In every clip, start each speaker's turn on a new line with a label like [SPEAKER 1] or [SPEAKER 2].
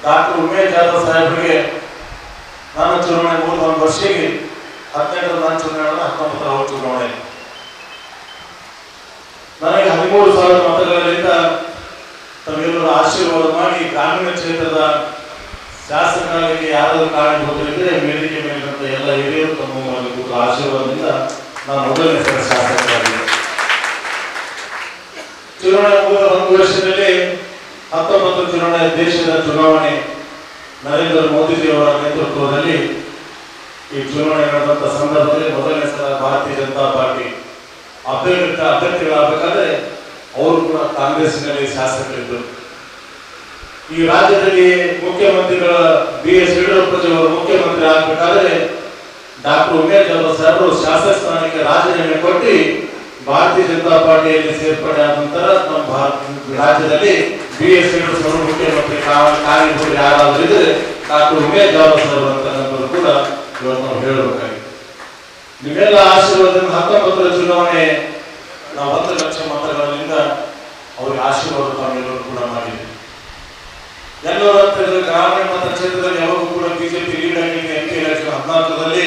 [SPEAKER 1] Doctor Umesh Jadhav ಸಾಹೇಬರಿಗೆ ನಾನು ಚುನಾವಣೆ ಮೂರು ಒಂದು ವರ್ಷಕ್ಕೆ 18 ನಾನು ಚುನಾವಣೆ 19 ಅವರು ಚುನಾವಣೆ ನನಗೆ 13,000 ಮತಗಳಿಂದ ತಮ್ಮೆಲ್ಲರೂ ಆಶೀರ್ವಾದ ಮಾಡಿ ಗ್ರಾಮೀಣ ಕ್ಷೇತ್ರದ ಶಾಸಕರಾಗಿ ಯಾರಾದರೂ ಕಾರಣಬಹುದಿದ್ರೆ ವೇದಿಕೆ ಮೇಲಿರುವಂಥ ಎಲ್ಲ ಹಿರಿಯರು ತಮ್ಮ ಆಶೀರ್ವಾದದಿಂದ ನಾನು ಮೊದಲನೇ ಸಲ ಶಾಸಕರಾಗಿದೆ. ಚುನಾವಣೆ ಮುಗಿದ ಒಂದು ವರ್ಷದಲ್ಲಿ 19 ಚುನಾವಣೆ ದೇಶದ ಚುನಾವಣೆ ನರೇಂದ್ರ ಮೋದಿಜಿಯವರ ನೇತೃತ್ವದಲ್ಲಿ ಈ ಚುನಾವಣೆ ನಡೆದಂಥ ಸಂದರ್ಭದಲ್ಲಿ ಮೊದಲನೇ ಸಲ ಭಾರತೀಯ ಜನತಾ ಪಾರ್ಟಿ ಅಭ್ಯರ್ಥಿಗಳಾಗಬೇಕಾದ್ರೆ ಅವರು ಕೂಡ ಕಾಂಗ್ರೆಸ್ನಲ್ಲಿ ಶಾಸಕರಿದ್ದರು. ಈ ರಾಜ್ಯದಲ್ಲಿ ಮುಖ್ಯಮಂತ್ರಿಗಳ BS ಯಡಿಯೂರಪ್ಪಜಿಯವರು ಮುಖ್ಯಮಂತ್ರಿ ಆಗಬೇಕಾದ್ರೆ ಡಾಕ್ಟರ್ ಉಮೇಶ್ ಜಾಧವ್ ಸಾಹೇಬರು ಶಾಸಕ ಸ್ಥಾನಕ್ಕೆ ರಾಜೀನಾಮೆ ಕೊಟ್ಟು ಭಾರತೀಯ ಜನತಾ ಪಾರ್ಟಿಯಲ್ಲಿ ಸೇರ್ಪಡೆ ಆದ ನಂತರ ನಮ್ಮ ರಾಜ್ಯದಲ್ಲಿ BS ಯಡಿಯೂರಪ್ಪ ಮುಖ್ಯಮಂತ್ರಿ ಕಾರ್ಯನಿರ್ವಹಿಸಿ ಯಾರಾದರೂ ಇದ್ರೆ ಡಾಕ್ಟರ್ ಉಮೇಶ್ ಜಾಧವ್ ಸಾಹೇಬರು ಅಂತಕ್ಕಂಥದ್ದು ಕೂಡ ಇವತ್ತು ನಾವು ಹೇಳಬೇಕಾಗಿದೆ. ನಿಮ್ಮೆಲ್ಲ ಆಶೀರ್ವಾದದಿಂದ 19ರ ಚುನಾವಣೆ ನಾವು 1 ಲಕ್ಷ ಮತಗಳಿಂದ ಅವರಿಗೆ ಆಶೀರ್ವಾದ ತಾವೆಲ್ಲರೂ ಕೂಡ ಮಾಡಿದ್ದೀವಿ. ಎಲ್ಲರೂ ಅಂತ ಗ್ರಾಮೀಣ ಮತಕ್ಷೇತ್ರದಲ್ಲಿ ಯಾವಾಗೂ ಕೂಡ ಬಿಜೆಪಿ ಲೀಡ್ ಆಗಿದೆ. MP ಎಲೆಕ್ಷನ್ 14ರಲ್ಲಿ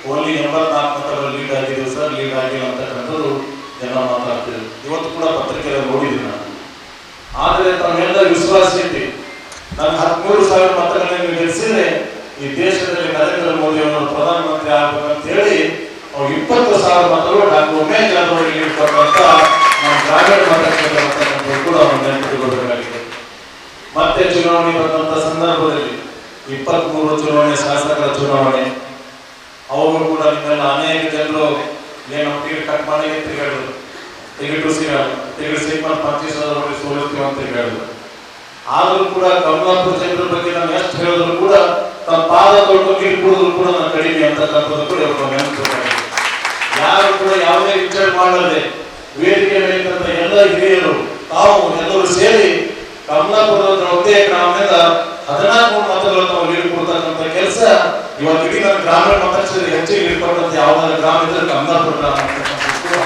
[SPEAKER 1] ಓನ್ಲಿ 84 ಮತಗಳು ಲೀಡ್ ಆಗಿದ್ದೀವಿ ಸರ್, ಲೀಡ್ ಆಗಿಲ್ಲ ಅಂತಕ್ಕಂಥದ್ದು ಜನ ಮಾತಾಡ್ತಿದ್ರು. ಇವತ್ತು ಕೂಡ ಪತ್ರಿಕೆಯಲ್ಲಿ ನೋಡಿದ್ದೀನಿ ನಾನು. ಆದರೆ ತಮ್ಮೆಲ್ಲ ವಿಶ್ವಾಸ ಇಟ್ಟು ನಾನು 13,000 ಮತಗಳನ್ನು ಗೆಲ್ಲಿಸಿದ್ರೆ ಈ ದೇಶದಲ್ಲಿ ನರೇಂದ್ರ ಮೋದಿ ಅವರು ಪ್ರಧಾನಮಂತ್ರಿ ಆಗಬೇಕಂತ ಹೇಳಿ ಅವ್ರು 20,000 ಮತಗಳು ಡಾಕ್ಟರ್ ಉಮೇಶ್ ಜಾಧವ್ ಅವರಿಗೆ ಕೊಟ್ಟಂತ ನಮ್ಮ ಗ್ರಾಮೀಣ ಮತಕ್ಷೇತ್ರ ಕೂಡ ಒಂದು ನೆನಪಿಟ್ಟುಕೊಳ್ಳಬೇಕಾಗಿದೆ. ಮತ್ತೆ ಚುನಾವಣೆ ಬಂದಂತ ಸಂದರ್ಭದಲ್ಲಿ 23 ಚುನಾವಣೆ ಶಾಸಕರ ಚುನಾವಣೆ ಅವರು ಕೂಡ ನಿಮ್ಮೆಲ್ಲ ಅನೇಕ ಜನರು ಏನು ಟಿಕೆಟ್ ಕಟ್ ಮಾಡಿ ತಿರುಗಾಡಿದ್ರು, ಟಿಕೆಟ್ ಸಿಗ್ಮಂತ್ 25,000 ಸೋಲಿಸ್ತೀವಿ ಅಂತ ತಿರುಗಾಡಿದ್ರು. ಆದರೂ ಕೂಡ ಕಮಲಾಪುರ ಜನರ ಬಗ್ಗೆ ನಾನು ಎಷ್ಟು ಹೇಳಿದ್ರು ಕೂಡ ತಮ್ಮ ಪಾದ ತೊಟ್ಟು ನೀರು ಕುಡಿದ್ರು ಕೂಡ ನಾನು ಕಡಿಮೆ ಅಂತಕ್ಕಂಥದ್ದು ಕೂಡ ನೆನಪಿಸಲಾಗಿದೆ. ಯಾರು ಕೂಡ ಯಾವುದೇ ವಿಚಾರ ಮಾಡದೆ ವೇದಿಕೆ ಮೇಲಿದ್ದಂತ ಎಲ್ಲ ಹಿರಿಯರು ತಾವು ಎಲ್ಲರೂ ಸೇರಿ ಕಮಲಾಪುರದ ಒಂದೇ ಗ್ರಾಮದಿಂದ 14 ಮತಗಳು ತಾವು ನೀರು ಕೊಡ್ತಕ್ಕಂಥ ಕೆಲಸ ಇವತ್ತು ಇಡೀ ನನ್ನ ಗ್ರಾಮೀಣ ಮತಕ್ಷೇತ್ರದಲ್ಲಿ ಹೆಚ್ಚಿಗೆ ನೀಡ್ಕೊಂಡಂತ ಯಾವುದಾದ್ರು ಗ್ರಾಮ ಇದ್ರೆ ಕಮಲಾಪುರ ಗ್ರಾಮ ಅಂತಕ್ಕಂಥದ್ದು ಕೂಡ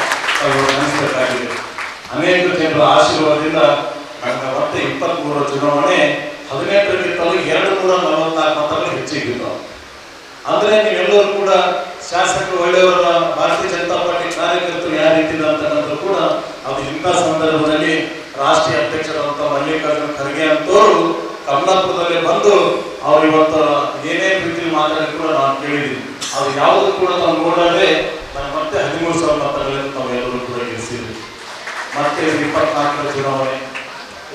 [SPEAKER 1] ನೆನೆಸಬೇಕಾಗಿದೆ. ಅನೇಕ ಜನರ ಆಶೀರ್ವಾದದಿಂದ ಮತ್ತೆ 23ರ ಚುನಾವಣೆ 18ರಲ್ಲಿ 244 ಮತಗಳು ಹೆಚ್ಚಿಗಿದ್ದವು. ಅಂದ್ರೆ ನೀವೆಲ್ಲರೂ ಕೂಡ ಶಾಸಕರು ಒಳ್ಳೆಯವರ ಭಾರತೀಯ ಜನತಾ ಪಾರ್ಟಿ ಕಾರ್ಯಕರ್ತರು ಯಾವ ರೀತಿ ಅಂತಕ್ಕಂಥದ್ದು ಕೂಡ ಅದು ಇಂಥ ಸಂದರ್ಭದಲ್ಲಿ ರಾಷ್ಟ್ರೀಯ ಅಧ್ಯಕ್ಷರಾದಂಥ ಮಲ್ಲಿಕಾರ್ಜುನ ಖರ್ಗೆ ಅಂತವರು ಕಮಲಾಪುರದಲ್ಲಿ ಬಂದು ಅವ್ರು ಇವತ್ತು ಏನೇ ರೀತಿಯಲ್ಲಿ ಮಾತಾಡಿ ಕೂಡ ನಾನು ಕೇಳಿದ್ದೀನಿ. ಅದು ಯಾವುದು ಕೂಡ ತಾವು ನೋಡದೆ ನಾನು ಮತ್ತೆ 13,000 ಮತಗಳಿಂದ ತಾವೆಲ್ಲರೂ ಕೂಡ ಗೆಲ್ಲಿಸಿದ್ವಿ. ಮತ್ತೆ 24ರ ಚುನಾವಣೆ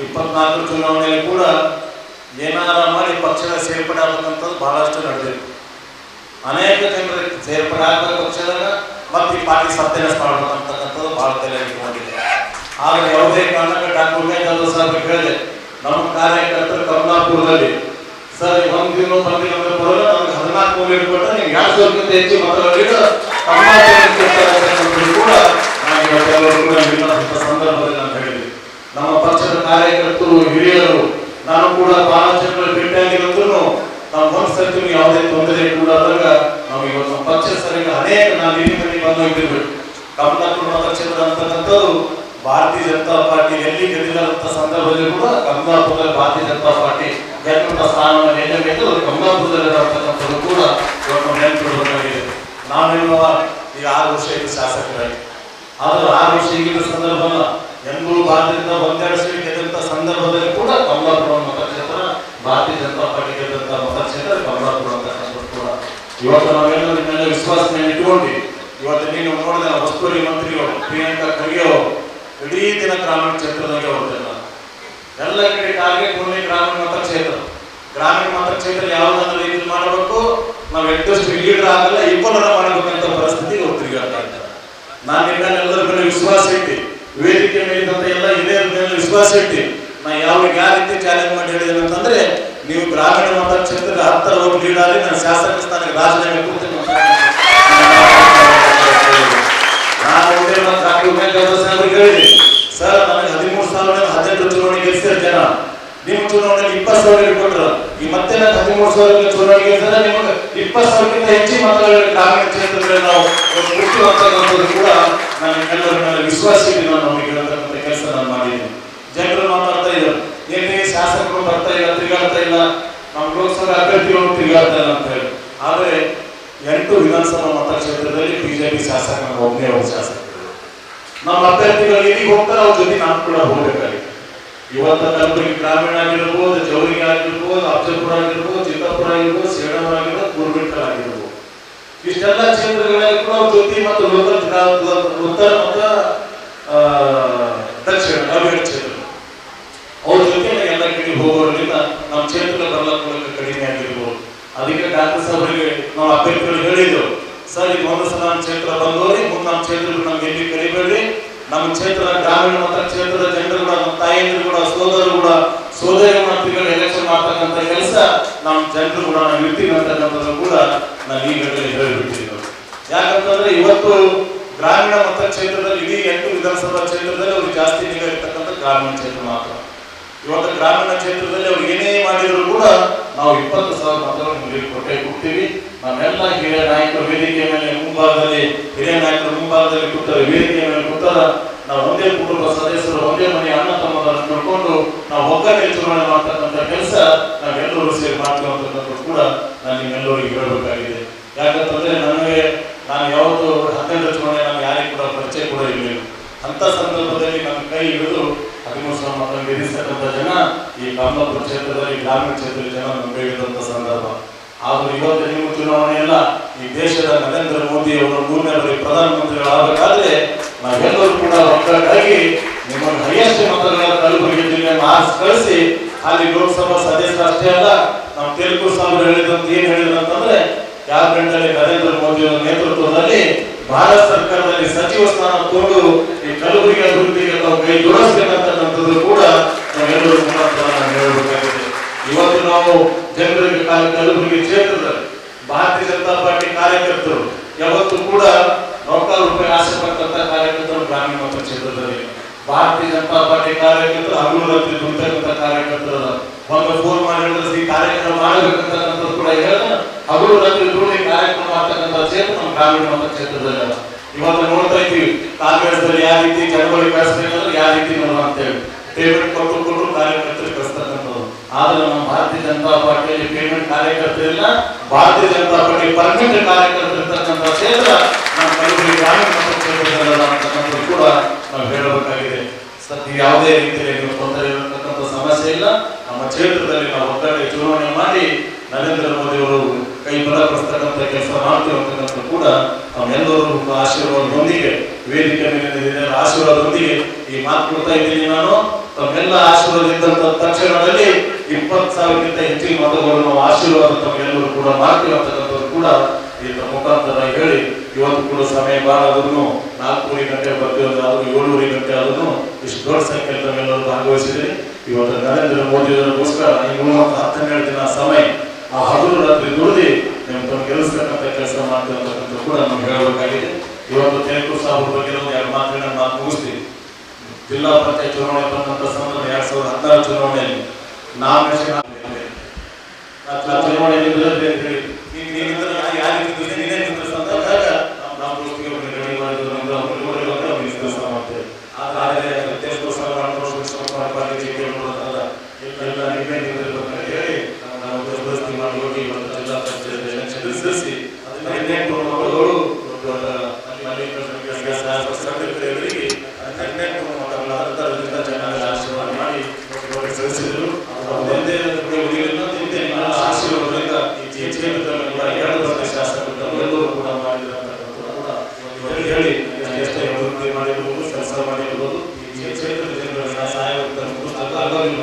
[SPEAKER 1] 24 ಚುನಾವಣೆಯಲ್ಲಿ ಕೂಡ ಏನಾರ ಮಾಡಿ ಪಕ್ಷದ ಸೇರ್ಪಡೆ ಆಗಬೇಕಂತದ್ದು ಬಹಳಷ್ಟು ನಡೆದಿತ್ತು. ಅನೇಕ ಜನರಿಗೆ ಸೇರ್ಪಡೆ ಆಗಬೇಕು ಪಕ್ಷದಾಗ ಮತ್ತೆ ಈ ಪಾರ್ಟಿ ಸತ್ಯನಾಶ ಮಾಡ್ಬೇಕಂತಕ್ಕಂಥದ್ದು ಬಹಳ ತಲೆ ಇಟ್ಕೊಂಡಿದೆ. ಆದರೆ ಯಾವುದೇ ಕಾರಣಕ್ಕೆ ಡಾಕ್ಟರ್ ಉಮೇಶ್ ಜಾಧವ್ ಸಾಹೇಬ್ ಹೇಳಿದೆ, ನಮ್ಮ ಕಾರ್ಯಕರ್ತರು ಕಮಲಾಪುರದಲ್ಲಿ ಸರ್ ಒಂದು ದಿನ ಬಂದಿಲ್ಲ ಅಂದ್ರೆ ಬರೋಲ್ಲ, ನಮ್ಗೆ 14 ಮೂಲೆ ಇಟ್ಕೊಟ್ರೆ ನೀವು 200ಕ್ಕಿಂತ ಹೆಚ್ಚು ಮತಗಳಿಟ್ಟು ಕಮಲಾಪುರ ಕೂಡ ನಾನು ಇವತ್ತೆಲ್ಲರೂ ಕೂಡ ನಿಲ್ಲಂತ ಸಂದರ್ಭದಲ್ಲಿ ನಾನು ಹೇಳಿದ್ವಿ. ನಮ್ಮ ಪಕ್ಷದ ಕಾರ್ಯಕರ್ತರು ಹಿರಿಯರು ನಾನು ಕೂಡ ಬಹಳಷ್ಟು ಭೇಟಿಯಾಗಿರೋದ್ರು ನಾವು ಮನಸ್ಸು ಯಾವುದೇ ತೊಂದರೆ ಕೂಡ ಆದಾಗ ನಾವು ಇವತ್ತು ನಮ್ಮ ಪಕ್ಷ ಸರಿಯಾಗಿ ಅನೇಕ ನಾನು ಇಲ್ಲಿ ಬಂದು ಹೋಗಿರ್ಬೇಕು. ಕಮಲಾಪುರ ಮತಕ್ಷೇತ್ರ ಅಂತಕ್ಕಂಥದ್ದು ಭಾರತೀಯ ಜನತಾ ಪಾರ್ಟಿ ಎಲ್ಲಿ ಗೆದ್ದಿಲ್ಲಂತ ಸಂದರ್ಭದಲ್ಲಿ ಕೂಡ ಕಮಲಾಪುರದಲ್ಲಿ ಭಾರತೀಯ ಜನತಾ ಪಾರ್ಟಿ ಗೆದ್ದಂತ ಸ್ಥಾನವನ್ನು ಎಲ್ಲಬೇಕು ಕಮಲಾಪುರದಲ್ಲಿ ಇರತಕ್ಕಂಥದ್ದು ಕೂಡ ಇವತ್ತು ನೆನಪಿಡಬೇಕಾಗಿದೆ. ನಾವೆಲ್ಲ ಈಗ 6 ವರ್ಷ ಇದು ಶಾಸಕರಾಗಿ, ಆದ್ರೆ 6 ವರ್ಷ ಈಗಿನ ಸಂದರ್ಭ ಅಲ್ಲ. ಎಂದೂ ಭಾರತದಿಂದ 1-2 ಸೀಟ್ ಗೆದ್ದಂತ ಸಂದರ್ಭದಲ್ಲಿ ಕೂಡ ಕಮಲಾಪುರ ಮತಕ್ಷೇತ್ರ ಭಾರತೀಯ ಜನತಾ ಪಾರ್ಟಿ ಗೆದ್ದಂತ ಮತಕ್ಷೇತ್ರ ಕಮಲಾಪುರ ಅಂತಕ್ಕಂಥದ್ದು ಕೂಡ ಇವತ್ತು ನಾವೆಲ್ಲರೂ ನಿಮ್ಮೆಲ್ಲ ವಿಶ್ವಾಸವನ್ನು ಇಟ್ಕೊಂಡು ಇವತ್ತು ನೀವು ನೋಡಿದ ವಸ್ತುವರಿ ಮಂತ್ರಿಗಳು ಪ್ರಿಯಾಂಕಾ ಖರ್ಗೆ ಅವರು ಇಡೀ ದಿನ ಗ್ರಾಮೀಣ ಕ್ಷೇತ್ರದಾಗೆ ಹೋಗ್ತಾರೆ. ಎಲ್ಲ ಕಡೆ ಟಾರ್ಗೆಟ್ ಓನ್ಲಿ ಗ್ರಾಮೀಣ ಮತಕ್ಷೇತ್ರ. ಗ್ರಾಮೀಣ ಮತಕ್ಷೇತ್ರ ಯಾವುದಾದ್ರೂ ರೀತಿ ಮಾಡಬೇಕು, ನಾವು ಎಷ್ಟಷ್ಟು ಲೀಡರ್ ಆಗಲ್ಲ ಇಬ್ಬರ ಮಾಡಬೇಕಂತ ಪರಿಸ್ಥಿತಿಗೆ ತಿರುಗಾಡ್ತಾ ಇದ್ದಾರೆ. ನಾನು ನಿಮ್ಮೆಲ್ಲರ ಮೇಲೆ ವಿಶ್ವಾಸ ಇಟ್ಟು ವೇದಿಕೆ ಮೇಲಿದ್ದಂತ ಎಲ್ಲ ಹಿರಿಯರ ಮೇಲೆ ವಿಶ್ವಾಸ ಇಟ್ಟು ನಾ ಯಾವ ರೀತಿ ಚಾಲೆಂಜ್ ಮಾಡಿ ಹೇಳಿದ್ದೇನೆ ಅಂತಂದ್ರೆ, ನೀವು ಗ್ರಾಮೀಣ ಮತಕ್ಷೇತ್ರಕ್ಕೆ 10 ಹೋಗಿ ಲೀಡ್ ಆಗಿ ನಾನು ಶಾಸಕ ಸ್ಥಾನಕ್ಕೆ ರಾಜೀನಾಮೆ ಕೊಡ್ತೇನೆ. ನಾನು ಡಾಕ್ಟರ್ ಉಮೇಶ್ ಜಾಧವ್ ಸಾಹೇಬರಿಗೆ ಹೇಳಿದೆ, ಸರ್ ನನಗೆ 13,000 18 ಚುನಾವಣೆ ಗೆಲ್ಲಿಸಿದ ಜನ, ನಿಮ್ಮ ಚುನಾವಣೆಗೆ 20,000 ಕೊಟ್ಟರು, ಈ ಮತ್ತೆ ನಾನು 13,000 ಚುನಾವಣೆ ಗೆಲ್ಲಿಸಿದ್ರೆ ನಿಮಗೆ 20,000ಕ್ಕಿಂತ ಹೆಚ್ಚಿನ ಮತಗಳನ್ನು ಗ್ರಾಮೀಣ ಕ್ಷೇತ್ರದಲ್ಲಿ ನಾವು ಮುಖ್ಯವಂತಕ್ಕಂಥದ್ದು ಕೂಡ ನಾನು ಎಲ್ಲರ ಮೇಲೆ ವಿಶ್ವಾಸ ಇದ್ದೀನಿ. ನಾನು ಅವ್ರಿಗೆ ಹೇಳ್ತಕ್ಕಂಥ ಕೆಲಸ ನಾನು ಮಾಡಿದ್ದೀನಿ. ಜನರು ಮಾತಾಡ್ತಾ ಇದ್ದಾರೆ, ಏನೇ ಶಾಸಕರು ಬರ್ತಾ ಇಲ್ಲ, ತಿರುಗಾಡ್ತಾ ಇಲ್ಲ, ನಮ್ಮ ಲೋಕಸಭಾ ಅಭ್ಯರ್ಥಿಗಳು ತಿರುಗಾಡ್ತಾರೆ ಅಂತ ಹೇಳಿ. ಆದರೆ 8 ವಿಧಾನಸಭಾ ಮತಕ್ಷೇತ್ರದಲ್ಲಿ ಬಿಜೆಪಿ ಶಾಸಕ ಒಬ್ಬನೇ ಒಬ್ಬ ಶಾಸಕರು. ನಮ್ಮ ಅಭ್ಯರ್ಥಿಗಳು ಎಲ್ಲಿಗೆ ಹೋಗ್ತಾರೆ ಅವ್ರ ಜೊತೆ ನಾವು ಕೂಡ ಹೋಗ್ಬೇಕಾಗಿದೆ. ಇವತ್ತು ಕಲಬುರಗಿ ಗ್ರಾಮೀಣ ಆಗಿರ್ಬೋದು, ಜವರಿಗೆ ಆಗಿರ್ಬೋದು, ಅಫಜಲ್ಪುರ ಆಗಿರ್ಬೋದು, ಚಿತ್ತಾಪುರ ಆಗಿರ್ಬೋದು, ಸೇಡೂರು ಆಗಿರ್ಬೋದು, ಕೂರ್ಬಿಟ್ಟಲ್ ಆಗಿರ್ಬೋದು, ಇಷ್ಟೆಲ್ಲ ಕ್ಷೇತ್ರಗಳಲ್ಲಿ ಕೂಡ ಅವ್ರ ಜೊತೆ ಮತ್ತು ಉತ್ತರ ಮತ್ತು ದಕ್ಷಿಣ ಅಭಿವೃದ್ಧಿ ಕ್ಷೇತ್ರ ಅವ್ರ ಜೊತೆ ಎಲ್ಲ ಕಡೆ ಹೋಗೋದ್ರಿಂದ ನಮ್ಮ ಕ್ಷೇತ್ರ ಬರ್ಲಕ್ಕೆ ಕಡಿಮೆ ಆಗಿರ್ಬೋದು. ಅದಕ್ಕೆ ಡಾಕ್ಟರ್ ಸಾಹೇಬರಿಗೆ ನಾವು ಅಭ್ಯರ್ಥಿಗಳು ಹೇಳಿದ್ದೆವು, ಸರ್ ಈಗ ಒಂದು ಸಲ ನಮ್ಮ ಕ್ಷೇತ್ರ ಬಂದೋರಿ, ಮುಂದೆ ನಮ್ಮ ಕ್ಷೇತ್ರ ನಮ್ಗೆ ಎಲ್ಲಿ ಕರಿಬೇಡಿ, ನಮ್ಮ ಕ್ಷೇತ್ರ ಗ್ರಾಮೀಣ ಮತ ಕ್ಷೇತ್ರದ ಜನರು ಕೂಡ, ನಮ್ಮ ತಾಯಿಯಂದ್ರು ಕೂಡ, ಸೋದರರು ಕೂಡ, ಸೋದರಿ ಮಂತ್ರಿಗಳು ಎಲೆಕ್ಷನ್ ಮಾಡ್ತಕ್ಕಂಥ ಕೆಲಸ ನಮ್ಮ ಜನರು ಕೂಡ ನಾವು ಇರ್ತೀವಿ ಅಂತಕ್ಕಂಥದ್ದು ಕೂಡ ನಾನು ಈಗಾಗಲೇ ಹೇಳಿಬಿಟ್ಟಿದ್ದೀನಿ. ಯಾಕಂತಂದ್ರೆ ಇವತ್ತು ಗ್ರಾಮೀಣ ಮತ ಕ್ಷೇತ್ರದಲ್ಲಿ ಇಡೀ 8 ವಿಧಾನಸಭಾ ಕ್ಷೇತ್ರದಲ್ಲಿ ಅವ್ರಿಗೆ ಜಾಸ್ತಿ ನಿಗಾ ಇರ್ತಕ್ಕಂಥ ಗ್ರಾಮೀಣ ಕ್ಷೇತ್ರ ಮಾತ್ರ. ಇವತ್ತು ಗ್ರಾಮೀಣ ಕ್ಷೇತ್ರದಲ್ಲಿ ಅವ್ರು ಏನೇ ಮಾಡಿದ್ರು ಕೂಡ ನಾವು 20,000 ಮತಗಳನ್ನು ಕೊಟ್ಟೆ ಕೊಡ್ತೀವಿ. ನಮ್ಮೆಲ್ಲ ಹಿರಿಯ ನಾಯಕರು ವೇದಿಕೆ ಮೇಲೆ ಮುಂಭಾಗದಲ್ಲಿ, ಹಿರಿಯ ನಾಯಕರು ಮುಂಭಾಗದಲ್ಲಿ ಕೂತಾರೆ, ವೇದಿಕೆ ಮೇಲೆ ಕೂತಾರ. ನಾವು ಒಂದೇ ಕುಟುಂಬ ಸದಸ್ಯರು, ಒಂದೇ ಮನೆ ಅಣ್ಣ ತಮ್ಮಗಳನ್ನು ನೋಡ್ಕೊಂಡು ನಾವು ಒಗ್ಗಟ್ಟೆ ಚುನಾವಣೆ ಮಾಡ್ತಕ್ಕಂಥ ಕೆಲಸ ನಾವೆಲ್ಲರೂ ಸೇರಿ ಮಾಡ್ತೀವಿ ಅಂತಕ್ಕಂಥದ್ದು ಕೂಡ ನಾನು ನಿಮ್ಮೆಲ್ಲರಿಗೂ ಹೇಳಬೇಕಾಗಿದೆ. ಯಾಕಂತಂದ್ರೆ ನಾನು ಯಾವತ್ತು 12 ಚುನಾವಣೆ ನಾನು ಯಾರಿಗೂ ಕೂಡ ಪರಿಚಯ ಕೂಡ ಇರಲಿಲ್ಲ. ಅಂತ ಸಂದರ್ಭದಲ್ಲಿ ನನ್ನ ಕೈ ಹಿಡಿದು 13,000 ಮತ ಗೆಲ್ಲಿಸ್ತಕ್ಕಂಥ ಜನ ಈ ಕಮಲಾಪುರ ಕ್ಷೇತ್ರದಲ್ಲಿ, ಗ್ರಾಮೀಣ ಕ್ಷೇತ್ರದ ಜನ ನಮ್ಮ ಕೈ ಹಿಡಿದಂಥ ಸಂದರ್ಭ. ಆದರೂ ಇವತ್ತು ನಿಮ್ಮ ಚುನಾವಣೆ ಎಲ್ಲ ಈ ದೇಶದ ನರೇಂದ್ರ ಮೋದಿ ಅವರು 3ನೇ ಬಾರಿ ಪ್ರಧಾನಮಂತ್ರಿಗಳಾಗಬೇಕಾದ್ರೆ ನಾವೆಲ್ಲರೂ ಕೂಡ ಒಗ್ಗಟ್ಟಾಗಿ ನಿಮ್ಮನ್ನು ಹೈಯೆಸ್ಟ್ ಮತಗಳ ಕಲಬುರಗಿ ಜಿಲ್ಲೆಯನ್ನು ಆರಿಸಿ ಕಳಿಸಿ ಅಲ್ಲಿ ಲೋಕಸಭಾ ಸದಸ್ಯರು ಅಷ್ಟೇ ಅಲ್ಲ, ನಮ್ಮ ತೆಲುಗು ಸಾಹೇಬರು ಹೇಳಿದಂತ ಏನ್ ಹೇಳಿದ್ರು ಅಂತಂದ್ರೆ, ಕ್ಯಾಬಿನೆಟ್ ಅಲ್ಲಿ ನರೇಂದ್ರ ಮೋದಿ ಅವರ ನೇತೃತ್ವದಲ್ಲಿ ಭಾರತ ಸರ್ಕಾರದಲ್ಲಿ ಸಚಿವ ಸ್ಥಾನ ತಗೊಂಡು ಈ ಕಲಬುರಗಿ ಅಭಿವೃದ್ಧಿಗೆ ನಾವು ಕೈ ಜೋಡಿಸಬೇಕಂತಕ್ಕಂಥದ್ದು ಕೂಡ ನಾವೆಲ್ಲರೂ ಹೇಳಬೇಕಾಗಿದೆ. ಇವತ್ತು ನಾವು ಜನರಿಗೆ ಕಲಬುರಗಿ ಕ್ಷೇತ್ರದಲ್ಲಿ ಭಾರತೀಯ ಜನತಾ ಪಾರ್ಟಿ ಕಾರ್ಯಕರ್ತರು ಯಾವತ್ತು ಕೂಡ ರೊಕ್ಕ ರೂಪಾಯಿ ಆಸೆ ಪಟ್ಟಂತ ಕಾರ್ಯಕರ್ತರು ಗ್ರಾಮೀಣ ಮತ ಕ್ಷೇತ್ರದಲ್ಲಿ ಭಾರತೀಯ ಜನತಾ ಪಾರ್ಟಿ ಕಾರ್ಯಕರ್ತರು ಹಗಲು ರಾತ್ರಿ ದುಡಿತಕ್ಕಂಥ ಕಾರ್ಯಕರ್ತರು ಒಂದು ಫೋನ್ ಮಾಡಿ ಹೇಳಿದ್ರೆ ಈ ಕಾರ್ಯಕ್ರಮ ಮಾಡಬೇಕಂತಕ್ಕಂಥದ್ದು ಕೂಡ ಹೇಳಿದ್ರೆ ಹಗಲು ರಾತ್ರಿ ದುಡಿ ಕಾರ್ಯಕ್ರಮ ಮಾಡ್ತಕ್ಕಂಥ ಕ್ಷೇತ್ರ ನಮ್ಮ ಗ್ರಾಮೀಣ ಮತ ಕ್ಷೇತ್ರದಲ್ಲಿ ಅಲ್ಲ. ಇವತ್ತು ನೋಡ್ತಾ ಇದ್ದೀವಿ ಕಾಂಗ್ರೆಸ್ದಲ್ಲಿ ಯಾವ ರೀತಿ ಚಳವಳಿ ಕಳಿಸ್ಬೇಕಂದ್ರೆ ಯಾವ ರೀತಿ ನೋಡೋಣ ಅಂತ ಹೇಳಿ ಪೇಮೆಂಟ್ ಕೊಟ್ಟು ಕಾರ್ಯಕರ್ತರಿಗೆ ಕಳಿಸ್ತಕ್ಕಂಥದ್ದು. ಆದ್ರೆ ನಮ್ಮ ಭಾರತೀಯ ಜನತಾ ಪಾರ್ಟಿಯಲ್ಲಿ ಪೇಮೆಂಟ್ ಕಾರ್ಯಕರ್ತರಿಲ್ಲ, ಭಾರತೀಯ ಜನತಾ ಪಾರ್ಟಿ ಪರ್ಮನೆಂಟ್ ಕಾರ್ಯಕರ್ತರು ಇರ್ತಕ್ಕಂಥ ಕ್ಷೇತ್ರ ನಮ್ಮ ಕಲಬುರಗಿ ಗ್ರಾಮೀಣ ಮತ ಕ್ಷೇತ್ರದಲ್ಲ ಅಂತಕ್ಕಂಥದ್ದು ಕೂಡ ನಾವು ಹೇಳಬೇಕಾಗಿದೆ. ಸತ್ಯ ಯಾವುದೇ ರೀತಿಯಲ್ಲಿ ನೀವು ತೊಂದರೆ ಇರತಕ್ಕಂಥ ಸಮಸ್ಯೆ ಇಲ್ಲ. ನಮ್ಮ ಕ್ಷೇತ್ರದಲ್ಲಿ ನಾವು ಒಗ್ಗಟ್ಟೆ ಚುನಾವಣೆ ಮಾಡಿ ನರೇಂದ್ರ ಮೋದಿ ಅವರು ಕೈ ಬಲಪಡಿಸ್ತಕ್ಕಂಥ ಕೆಲಸ ಮಾಡ್ತೀವಿ ಅಂತಕ್ಕಂಥ ಕೂಡ ನಾವೆಲ್ಲರೂ ಆಶೀರ್ವಾದದೊಂದಿಗೆ ವೇದಿಕೆ ಮೇಲೆ ಆಶೀರ್ವಾದದೊಂದಿಗೆ ಈ ಮಾತು ಕೊಡ್ತಾ ಇದ್ದೀನಿ. ನಾನು ತಮ್ಮೆಲ್ಲ ಆಶೀರ್ವಾದ ಇದ್ದಂತ ತಕ್ಷಣದಲ್ಲಿ 20,000ಕ್ಕಿಂತ ಹೆಚ್ಚಿನ ಮತಗಳು ನಾವು ಆಶೀರ್ವಾದ ತಮ್ಮೆಲ್ಲರೂ ಕೂಡ ಮಾಡ್ತೀವಿ ಅಂತಕ್ಕಂಥದ್ದು ಕೂಡ ಇದರ ಮುಖಾಂತರ ಹೇಳಿ, ಇವತ್ತು ಕೂಡ ಸಮಯ ಬಹಳ ಆದ್ರೂ 4:30 ಗಂಟೆ ಬರ್ತೀವಿ, ಆದ್ರೂ 7:30 ಗಂಟೆ ಆದ್ರೂ ಇಷ್ಟು ದೊಡ್ಡ ಸಂಖ್ಯೆಯಲ್ಲಿ ತಾವೆಲ್ಲರೂ ಭಾಗವಹಿಸಿದ್ರಿ. ಇವತ್ತು ನರೇಂದ್ರ ಮೋದಿ ಅವರಿಗೋಸ್ಕರ ಈ 12 ದಿನ ಸಮಯ ಆ ಹಗಲು ರಾತ್ರಿ ದುಡಿದು ನೀವು ತಮ್ಮ ಗೆಲ್ಲಿಸ್ತಕ್ಕಂಥ ಕೆಲಸ ಮಾಡ್ತೀವಿ ಅಂತಕ್ಕಂಥ ಕೂಡ ನಮ್ಗೆ ಹೇಳಬೇಕಾಗಿದೆ. ಇವತ್ತು ತೆಲುಗು ಸಾಹೇಬ್ರ ಬಗ್ಗೆ ಒಂದು 2 ಮಾತುಗಳನ್ನ ಮಾತು ಮುಗಿಸ್ತೀವಿ. ಜಿಲ್ಲಾ ಪಂಚಾಯತ್ ಚುನಾವಣೆ ಬಂದಂತ ಸಂದರ್ಭ 2016 ಚುನಾವಣೆಯಲ್ಲಿ ನಾಮಿನೇಷನ್ ಚುನಾವಣೆ ಹೇಳಿ ಎಷ್ಟೇ ಅಭಿವೃದ್ಧಿ ಮಾಡಿರ್ಬೋದು, ಕೆಲಸ ಮಾಡಿರ್ಬೋದು, ಈ ಕ್ಷೇತ್ರದ ಜನರಿಗೆ ಸಹಾಯ ಆಗೋದಿಲ್ಲ.